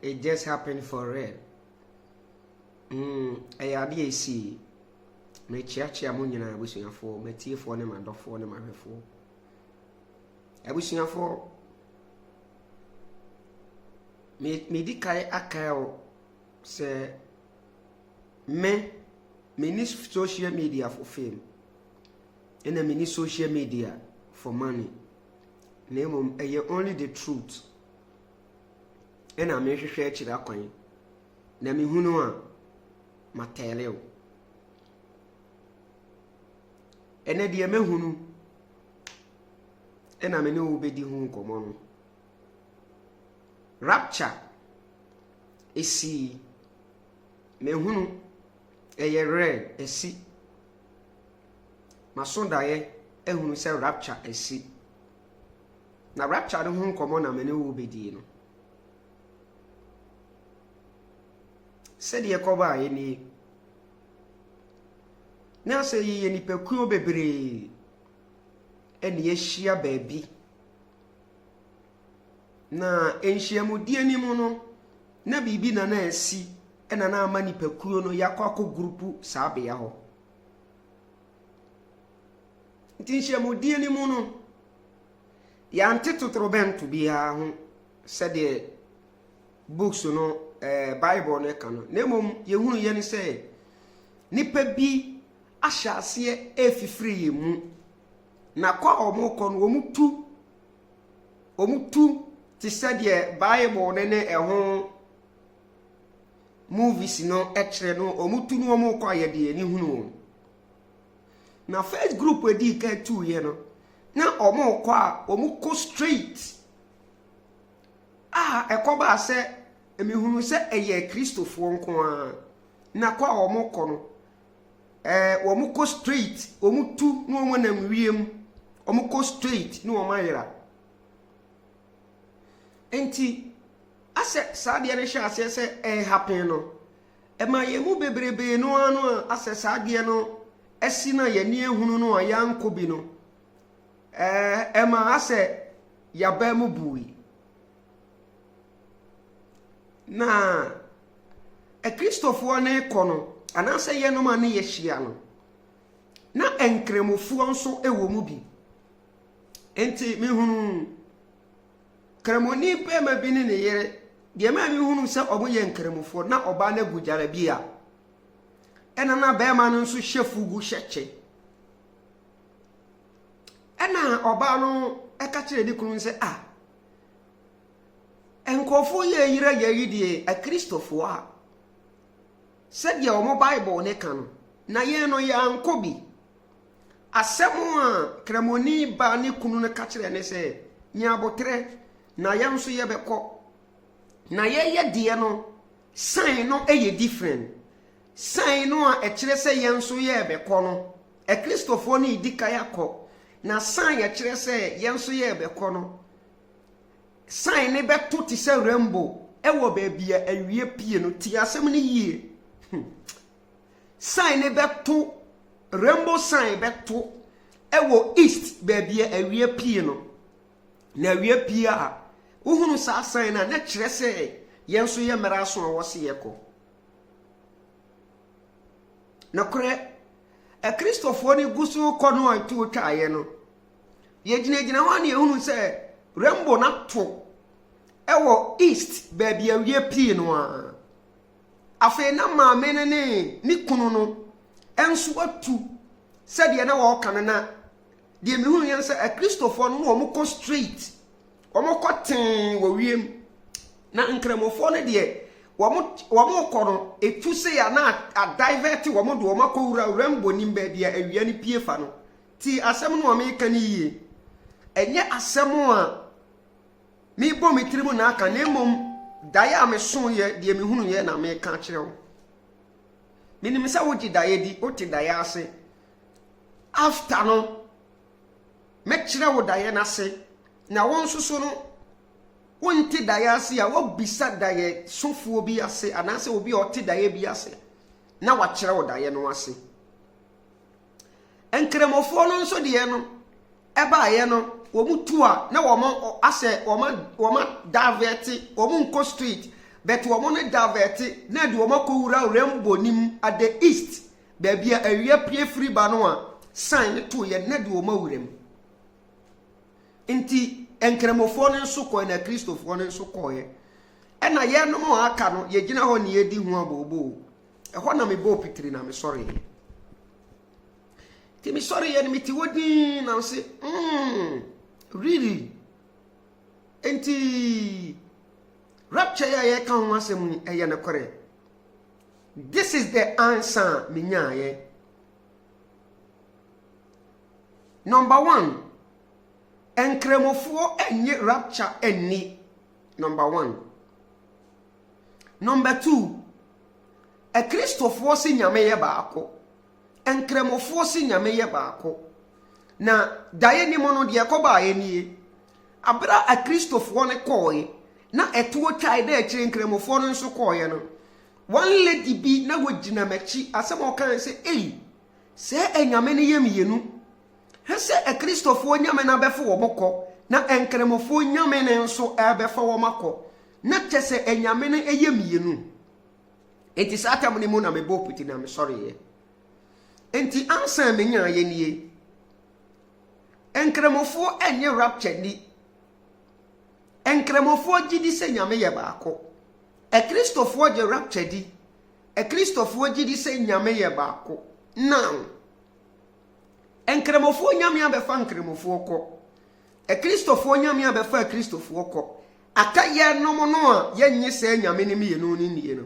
It just happened for real. I see. Me chiachi amunyina abusuafo, metiefo ne madofo ne mahwefo. Abusuafo me di kai akao se me ni social media for fame. And I mean social media for money. Name only the truth. And I make sure that coin. Na me hunu a matele. Ene de me hunu. And I me no be di hu komo. Rapture esi me hunu eye rare esi masondaye ehunu se rapture esi na rapture no hu komo na me ne wo bedi no se de yekoba ye ni na se ye ni pekuo bebre eni ehia baabi na enhyiamu die ni mu no na bibi na na esi ena na ama ni pekuo no yakọ grupu saabe ya ho ntinhyiamu die ni mu no ya ntetotrobentu bia ho se de books no Bible ne kanu na mom yehunu ye ni se nipa bi ahyase efifiri mu na kwa omukọ no omutu ti said ye Bible ne eho movies no ekre no omutu no omukọ ayede ni hunu na first group edi ka 2 ye no na omukọ a omuko straight ekoba se emi hunu se eye Kristofo nko a na kwa omukọ no omuko straight omutu no omonam wiem omuko straight no omayira enti ase saade ne hye ase se happen no ma yemu bebrebe no anu ase saade no esi na ye ne ehunu no ayanko bi no ma ase yaba mu bui na Kristofo ne kono anase ye no ma ne ye hia no na enkremofuo nso ewo mu bi enti me hunu kremoni pe ma bi ne yere de ma me hunu se obo ye nkremofo na oba na gujara bia ena na be ma no nso hyefugu hyeche ena oba no eka kire di kunu se enkofo ye yire ye yidie a Kristofo a said ya omo Bible ne kan na ye no ya ankobi asemu a kremoni ba ne kunu ne ka kire ne se nya botre na ya nso ye beko na ye de no sign no eye different sign no a kire se ye nso ye beko no Kristofo ne idika yakọ na sign ya kire se ye nso ye beko no sign ne beto ti se rainbow ewo ba bia awie pie no ti asem ne yie sign ne beto rainbow sign beto ewo east ba bia awie pie no na awie pie a uhunu sa sign na kire se yenso ye mera so a wose yeko na kure Kristofo ni gusu kono atu twaye no ye gina ho na ehunu se rainbow na to ewo east ba bia awie pie no a afi na ma menene ni kunu no enso atu se de na wo kan na de mi hunu yen se Kristofo no wo mo straight wo mo ten wo wiem na nkremofo ne de wo mo kono etu se ya na a divert wo mo do wo makowura rainbow nimba bia awia ni pie fa no ti asem no wo me kan yie enye asem a mi bo mi trimu na aka na mom daya me so ye de mi hunu ye na me ka kire wo minim se wo di daya di o ti daya ase after no me kire wo daya na se na won susu no won ti daya ase ya wo bisa daya sofuo bi ase anase obi o ti daya bi ase na wa kire wo daya no ase enkremofo no nso de ye no eba ye no omu tua na womo ase woma daveti omu nko street but womo ne daveti na de womo ko wura Rainbow nim at the east baby awia pie free ba no a sign to ye na de womo wurem enti enkremofo ne nso ko na Kristofo ne nso ko ye ena ye no mo aka no ye gina ho ne ye di hu abobo ehọ na me bo pitiri na me sorry ti me sorry ye ni ti wodi na say really enti rapture ya ye kan ho asem eye ne kore. This is the answer me nya ye. Number 1, enkremofo enye rapture eni. Number 1. Number 2, a Christopher si nyame ye baako. Enkremofo si nyame ye baako. Na daye ni mono de yakoba ye nie. Abra a Christopher ne koye na etuo chai de akire enkremofo no nso koye no. One lady bi na wogina machi asem o kan se se enyame ne yem yenu. He se a Christopher nyame na befo wo mokọ na enkremofo nyame ne nso ebefa wo makọ. Na chese enyame ne eyem yenu. Enti satam ne mu na me bo piti na me sorry ye. Enti ansa me nya ye nie. Enkremofo enye rapture ni. Enkremofo gidi se nyame ye baako. A Christopher je rapture di. A Christopher gidi se nyame ye baako. Now. Enkremofo nyame abefa enkremofo ko. A Christopher nyame abefa a Christopher ko. Aka ye no mo no a ye nyi se nyame ne me no ni no.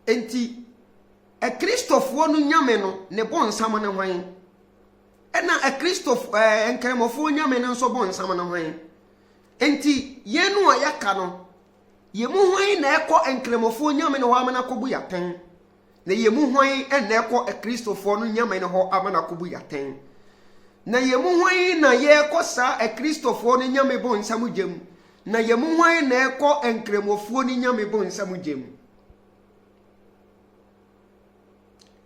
Enti a Christopher no nyame no ne bonsam ne hwan. Ena a Christopher enkremofo nyame ne nso bonsam ne hwan. Enti ye no a yaka no ye mu hwan na ekọ enkremofo nyame ne ho amana kobu yaten. Na ye mu hwan na ekọ a Christopher no nyame ne ho amana kobu yaten. Na ye mu hwan na ye ekọ sa a Christopher no nyame bonsam gem. Na ye mu hwan na ekọ enkremofo no nyame bonsam gem.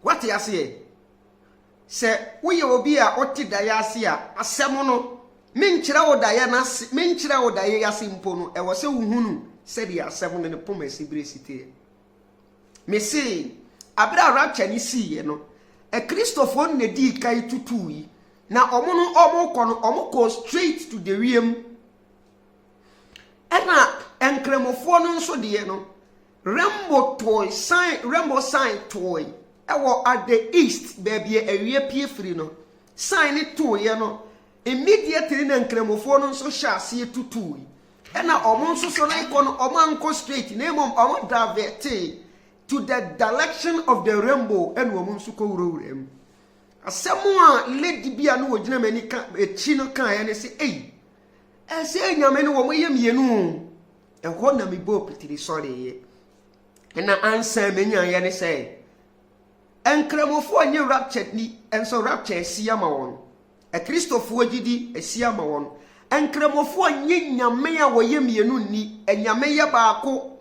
What you say? Se uye obi a oti daya ase a asem no menkyira wo daya na menkyira wo daya yase mpo no e wo se wuhunu se dia asem no ne poma sibresite me se abra rapture ni siye no e Christopher ne di kai tutu yi na omo no omo ko straight to the realm ena enkremofo no nso de no Rainbow sign toy ewo at the east baby awie pie free no sign it to ye no immediately na enkremofo no nso hyase tutu e na omo nso so na iko no omo anko straight na emom omo divert to the direction of the rainbow and omo nso ko wurowurem asemu a lady bia no wogina mani ka echi no kan ye ne se ese nyame no wo yem yenu e ho na me bo pitiri sorry ye na answer menya ye ne say enkremofo nye rapture ni enso rapture sia ma won a Christopher gidi sia ma won enkremofo nye nyame a woyem yenu ni enyame ye baako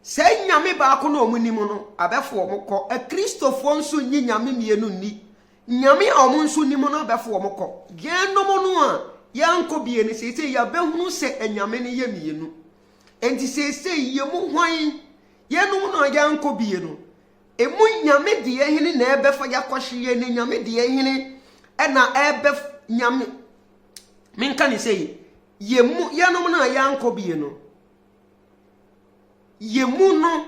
se nyame baako na omunim no abefo omukọ a Christopher nso nye nyame mienu ni nyame a omun nso nim no abefo omukọ genom no a yanko bie ne sese ya behunu se enyame ne ye mienu enti sese ye mu hwan yenum no yanko bie no emu nyame de hene na ebefa yakohye ne nyame de hene na ebef nyame minka ni sei yemu yanom na yanko bie no yemu no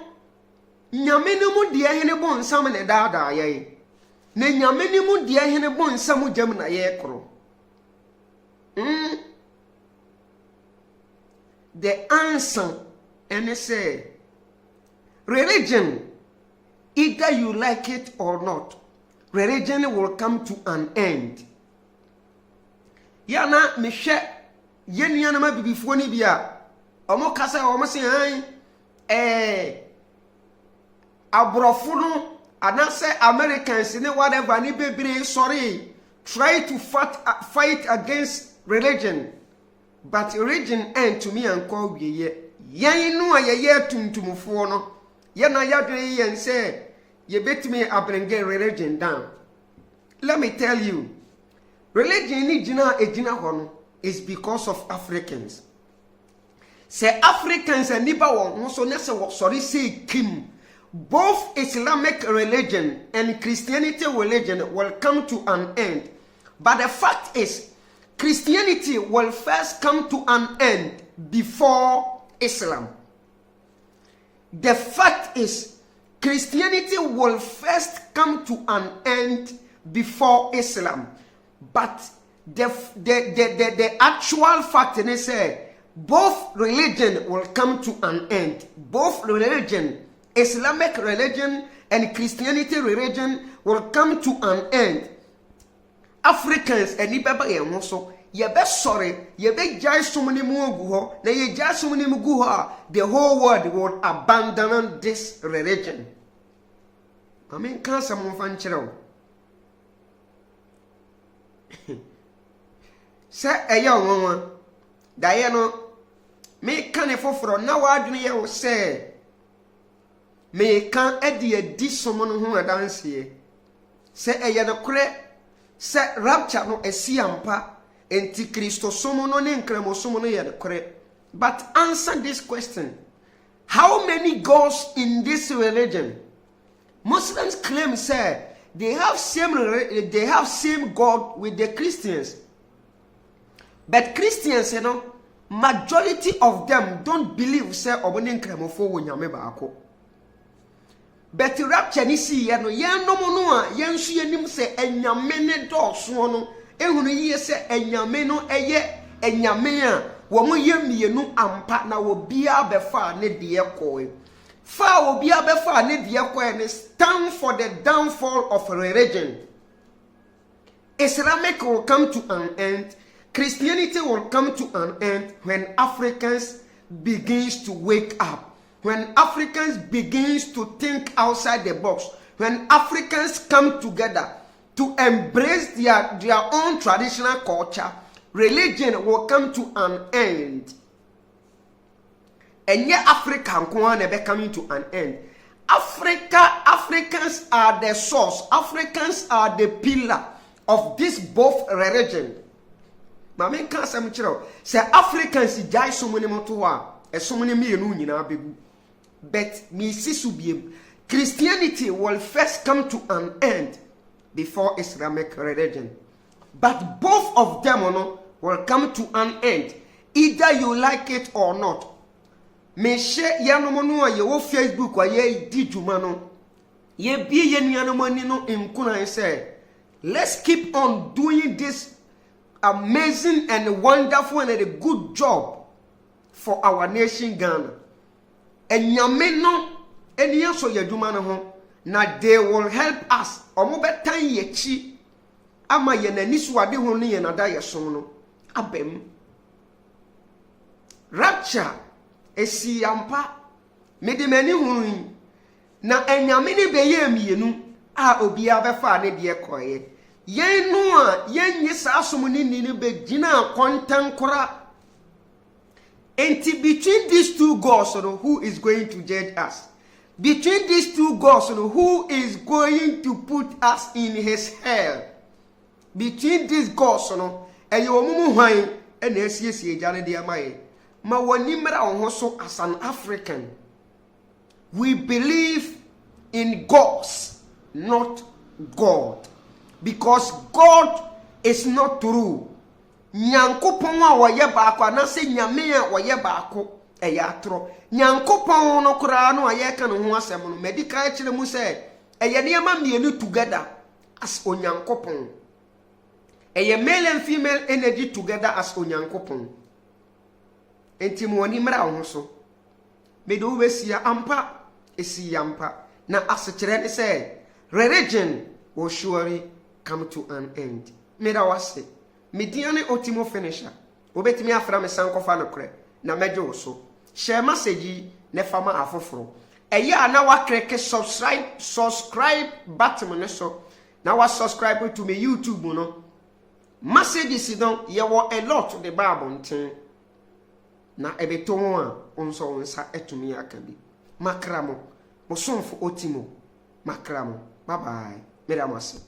nyame ne mu de hene bonsam ne daada ye ne nyame ne mu de hene bonsam jam na ye kro the answer and say religion, either you like it or not, religion will come to an end. Yana mishe yen yana ma bibifo ni bia omo kasa omo se han abrofo no anase Americans ne whatever ni bebre sorry try to fight against religion, but religion end to me and call ye yen no aye tuntumfo no ye na yadre yen say ye bet me abringe religion down. Let me tell you, religion ni gina ejina ho no is because of Africans. Say Africans and nipa won so na sorry say kim. Both Islamic religion and Christianity religion will come to an end. But the fact is, Christianity will first come to an end before Islam. The fact is, Christianity will first come to an end before Islam. But the actual fact is both religion will come to an end. Both religion, Islamic religion and Christianity religion, will come to an end. Africans and Nibaba Yamoso, ye be sorry, ye be jai sumuni mugu, na ye jai sumuni mugu, the whole world will abandon this religion. I mean, can't someone find chiro? Say a young woman, Diana, me can't for now. I do say, me can't add this someone who are dance here. Say a yana cre, say rapture no a siampa, enti Christo somo no nencremo somo no yana cre. But answer this question: how many gods in this religion? Muslims claim say they have same God with the Christians. But Christians, you know, majority of them don't believe say obone nkremofo wo nyame baako. But rapture ni si ye no yen no mo no a yen so yenim say enyame ne dɔɔso no ehunu yiye say enyame no eye enyame a wo mo ye mienu ampa na wo bia befa ne de ekoe. Fa wo bia befa ne de ekoe ne stand for the downfall of religion. Islamic will come to an end. Christianity will come to an end when Africans begins to wake up. When Africans begins to think outside the box. When Africans come together to embrace their own traditional culture, religion will come to an end. And yet Africa be coming to an end. Africans are the source. Africans are the pillar of this both religion. Mama can say say Africans jai so many moto a so many mienu nyina begu. But me sisubiem, Christianity will first come to an end before Islamic religion. But both of them will come to an end, either you like it or not. Me share yanomonu a ye wo Facebook wa ye di djuma no. Ye bie ye nuanomani no nkuna say, let's keep on doing this amazing and wonderful and a good job for our nation Ghana. And nyame no enia so yadwuma no ho na they will help us. Omo betan ye chi ama ye nani so ade ho no ye nada ye so no abem. Rapture esi ampa mede mani hu na enyame ne beye mienu a obi abefa ne de ekoye. Yen no a yen yesa asomuni ni be gina kontankora. Enti between these two gods, who is going to judge us? Between these two gods, who is going to put us in his hell? Between these gods, eyo mumu hwan ena esiesie jale de amaye. Ma wani mra ho so as an African. We believe in gods, not God. Because God is not true. Nyankopon a woye baako na se nyame a woye baako atro. Nyankopon no kura no aye ka no ho asem no medical kire mu se eye ne ma mienu together as onyankopon. Eye male and female energy together as onyankopon. Enti mo ni mra ho so. Me do we sia ampa esi ampa na asekire ne se religion will surely come to an end. Meda wase. Mediane otimo finisher. Obetimi afra me sankofa no kre. Na mejo so. Share message ne fama afoforo. Eya na wa kreke subscribe button ne so. Na wa subscribe to me YouTube no. Messages don ye wo a lot the Bible ntin. Na ebeto ho a onso onsa etumi akabi. Makramo. Mosomfo otimo. Makramo. Bye bye. Meda wase.